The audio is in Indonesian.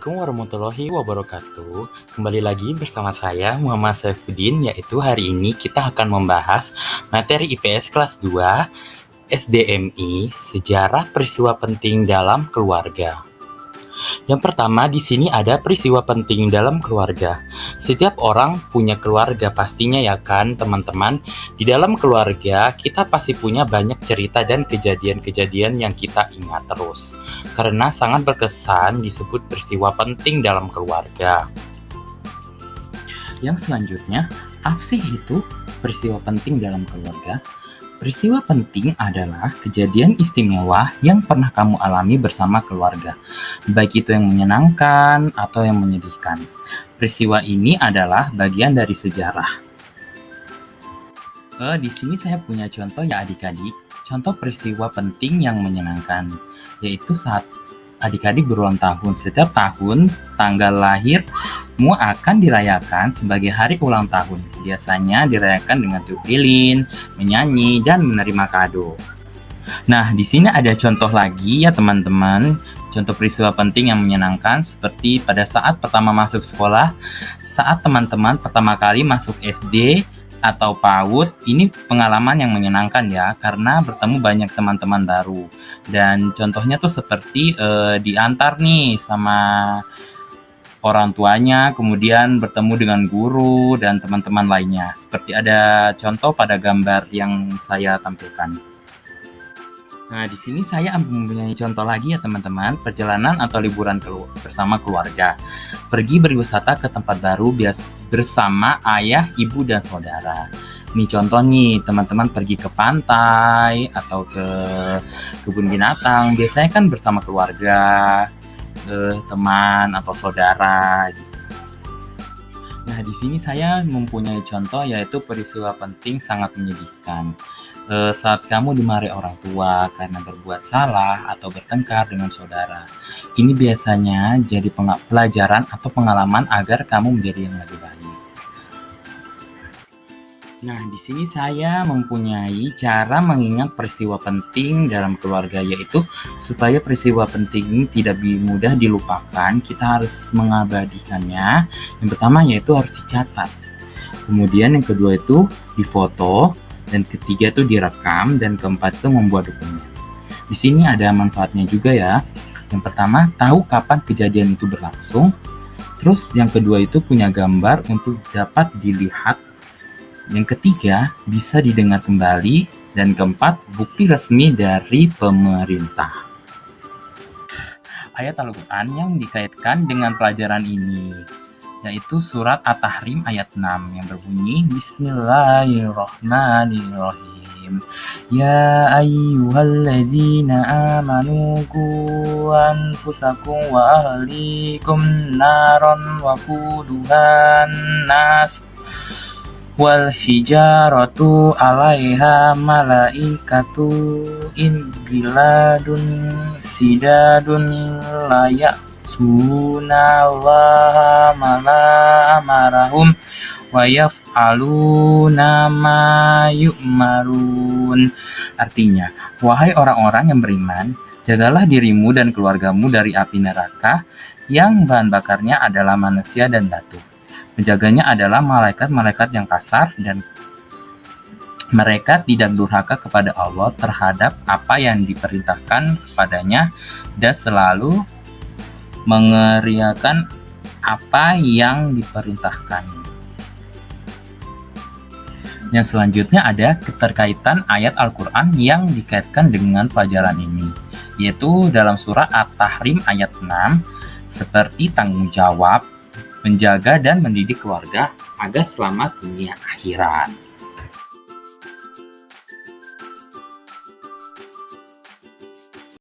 Assalamualaikum warahmatullahi wabarakatuh. Kembali lagi bersama saya Muhammad Saifuddin, yaitu hari ini kita akan membahas materi IPS kelas 2 SDMI Sejarah Peristiwa Penting dalam Keluarga. Yang pertama di sini ada peristiwa penting dalam keluarga. Setiap orang punya keluarga pastinya ya kan teman-teman. Di dalam keluarga kita pasti punya banyak cerita dan kejadian-kejadian yang kita ingat terus. Karena sangat berkesan disebut peristiwa penting dalam keluarga. Yang selanjutnya, apa sih itu peristiwa penting dalam keluarga? Peristiwa penting adalah kejadian istimewa yang pernah kamu alami bersama keluarga, baik itu yang menyenangkan atau yang menyedihkan. Peristiwa ini adalah bagian dari sejarah. Di sini saya punya contoh ya adik-adik, contoh peristiwa penting yang menyenangkan, yaitu saat adik-adik berulang tahun. Setiap tahun, tanggal lahirmu akan dirayakan sebagai hari ulang tahun. Biasanya dirayakan dengan tiup lilin, menyanyi, dan menerima kado. Nah, di sini ada contoh lagi ya teman-teman. Contoh peristiwa penting yang menyenangkan seperti pada saat pertama masuk sekolah, saat teman-teman pertama kali masuk SD atau PAUD. Ini pengalaman yang menyenangkan ya, karena bertemu banyak teman-teman baru. Dan contohnya tuh seperti diantar nih sama orang tuanya, kemudian bertemu dengan guru dan teman-teman lainnya. Seperti ada contoh pada gambar yang saya tampilkan. Nah, di sini saya mempunyai contoh lagi ya teman-teman, perjalanan atau liburan bersama keluarga. Pergi berwisata ke tempat baru bersama ayah, ibu, dan saudara. Nih contoh nih, teman-teman pergi ke pantai atau ke kebun binatang. Biasanya kan bersama keluarga, teman atau saudara gitu. Nah, di sini saya mempunyai contoh yaitu peristiwa penting sangat menyedihkan. Saat kamu dimarahi orang tua karena berbuat salah atau bertengkar dengan saudara. Ini biasanya jadi pelajaran atau pengalaman agar kamu menjadi yang lebih baik. Nah, di sini saya mempunyai cara mengingat peristiwa penting dalam keluarga, yaitu supaya peristiwa penting tidak mudah dilupakan, kita harus mengabadikannya. Yang pertama yaitu harus dicatat. Kemudian yang kedua itu difoto, dan ketiga itu direkam, dan keempat itu membuat dokumen. Di sini ada manfaatnya juga ya. Yang pertama, tahu kapan kejadian itu berlangsung. Terus yang kedua itu punya gambar untuk dapat dilihat. Yang ketiga, bisa didengar kembali. Dan keempat, bukti resmi dari pemerintah. Ayat Al-Quran yang dikaitkan dengan pelajaran ini, yaitu surat At-Tahrim ayat 6 yang berbunyi Bismillahirrahmanirrahim. Ya ayyuhallazina amanu qu anfusakum wa ahlikum naron wa quduhan nas wal hijaratu 'alaiha malaikatu giladun sidadun la ya'sunallaha ma amarahum wa yaf'aluna ma yu'marun. Artinya, wahai orang-orang yang beriman, jagalah dirimu dan keluargamu dari api neraka yang bahan bakarnya adalah manusia dan batu. Penjaganya adalah malaikat-malaikat yang kasar, dan mereka tidak durhaka kepada Allah terhadap apa yang diperintahkan kepadanya dan selalu mengerjakan apa yang diperintahkan. Yang selanjutnya ada keterkaitan ayat Al-Quran yang dikaitkan dengan pelajaran ini, yaitu dalam surah At-Tahrim ayat 6, seperti tanggung jawab menjaga dan mendidik keluarga agar selamat dunia akhirat.